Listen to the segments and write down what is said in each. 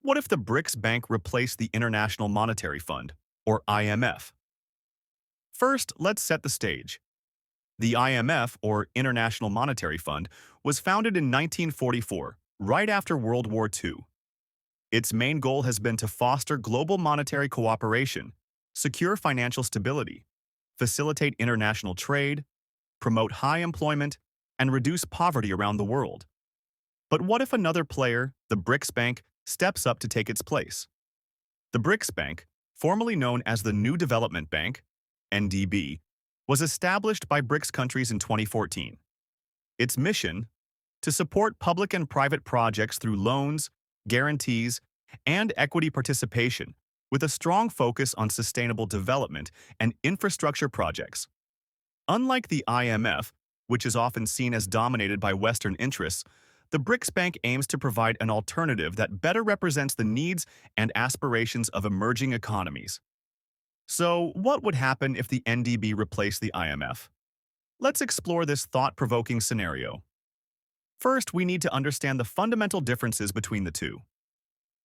What if the BRICS Bank replaced the International Monetary Fund, or IMF? First, let's set the stage. The IMF, or International Monetary Fund, was founded in 1944, right after World War II. Its main goal has been to foster global monetary cooperation, secure financial stability, facilitate international trade, promote high employment, and reduce poverty around the world. But what if another player, the BRICS Bank, steps up to take its place? The BRICS Bank, formerly known as the New Development Bank, NDB, was established by BRICS countries in 2014. Its mission? To support public and private projects through loans, guarantees, and equity participation, with a strong focus on sustainable development and infrastructure projects. Unlike the IMF, which is often seen as dominated by Western interests, the BRICS Bank aims to provide an alternative that better represents the needs and aspirations of emerging economies. So, what would happen if the NDB replaced the IMF? Let's explore this thought-provoking scenario. First, we need to understand the fundamental differences between the two.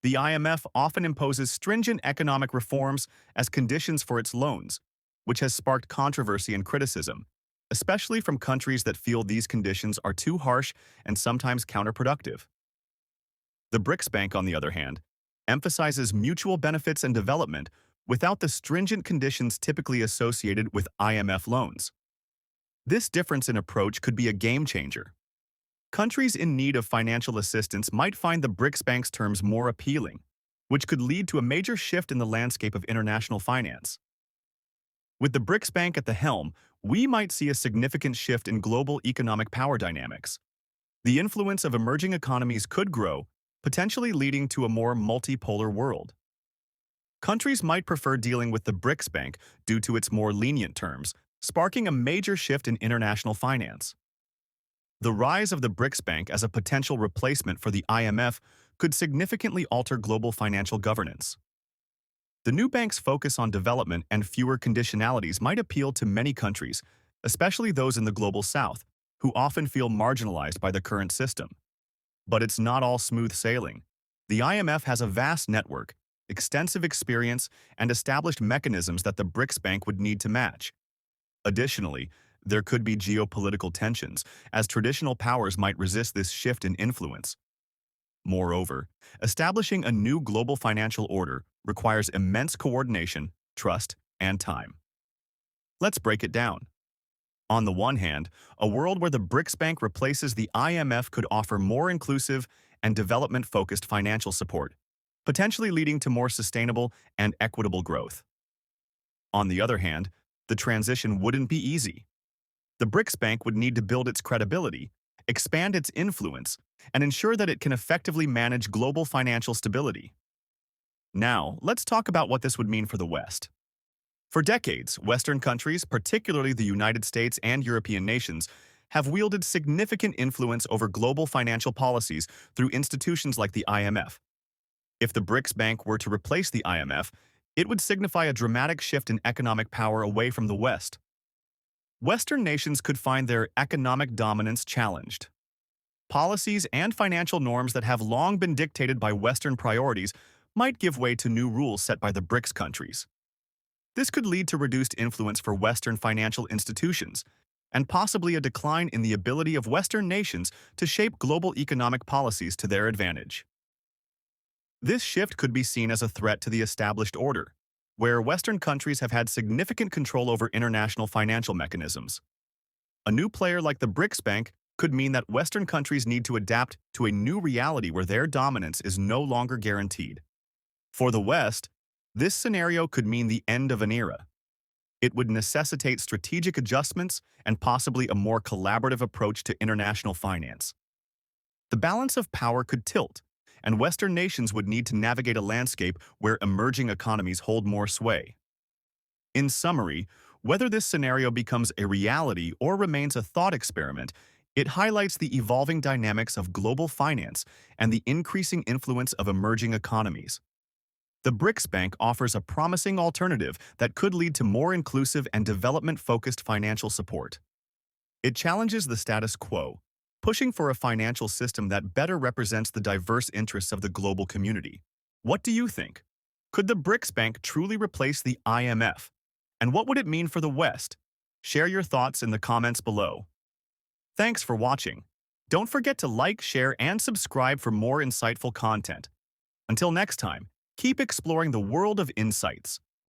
The IMF often imposes stringent economic reforms as conditions for its loans, which has sparked controversy and criticism, especially from countries that feel these conditions are too harsh and sometimes counterproductive. The BRICS Bank, on the other hand, emphasizes mutual benefits and development without the stringent conditions typically associated with IMF loans. This difference in approach could be a game changer. Countries in need of financial assistance might find the BRICS Bank's terms more appealing, which could lead to a major shift in the landscape of international finance. With the BRICS Bank at the helm, we might see a significant shift in global economic power dynamics. The influence of emerging economies could grow, potentially leading to a more multipolar world. Countries might prefer dealing with the BRICS Bank due to its more lenient terms, sparking a major shift in international finance. The rise of the BRICS Bank as a potential replacement for the IMF could significantly alter global financial governance. The new bank's focus on development and fewer conditionalities might appeal to many countries, especially those in the global south, who often feel marginalized by the current system. But it's not all smooth sailing. The IMF has a vast network, extensive experience, and established mechanisms that the BRICS Bank would need to match. Additionally, there could be geopolitical tensions, as traditional powers might resist this shift in influence. Moreover, establishing a new global financial order requires immense coordination, trust, and time. Let's break it down. On the one hand, a world where the BRICS Bank replaces the IMF could offer more inclusive and development-focused financial support, potentially leading to more sustainable and equitable growth. On the other hand, the transition wouldn't be easy. The BRICS Bank would need to build its credibility, expand its influence, and ensure that it can effectively manage global financial stability. Now, let's talk about what this would mean for the West. For decades, Western countries, particularly the United States and European nations, have wielded significant influence over global financial policies through institutions like the IMF. If the BRICS Bank were to replace the IMF, it would signify a dramatic shift in economic power away from the West. Western nations could find their economic dominance challenged. Policies and financial norms that have long been dictated by Western priorities might give way to new rules set by the BRICS countries. This could lead to reduced influence for Western financial institutions, and possibly a decline in the ability of Western nations to shape global economic policies to their advantage. This shift could be seen as a threat to the established order, where Western countries have had significant control over international financial mechanisms. A new player like the BRICS Bank could mean that Western countries need to adapt to a new reality where their dominance is no longer guaranteed. For the West, this scenario could mean the end of an era. It would necessitate strategic adjustments and possibly a more collaborative approach to international finance. The balance of power could tilt, and Western nations would need to navigate a landscape where emerging economies hold more sway. In summary, whether this scenario becomes a reality or remains a thought experiment, it highlights the evolving dynamics of global finance and the increasing influence of emerging economies. The BRICS Bank offers a promising alternative that could lead to more inclusive and development-focused financial support. It challenges the status quo, pushing for a financial system that better represents the diverse interests of the global community. What do you think? Could the BRICS Bank truly replace the IMF? And what would it mean for the West? Share your thoughts in the comments below. Thanks for watching. Don't forget to like, share, and subscribe for more insightful content. Until next time, keep exploring the world of insights.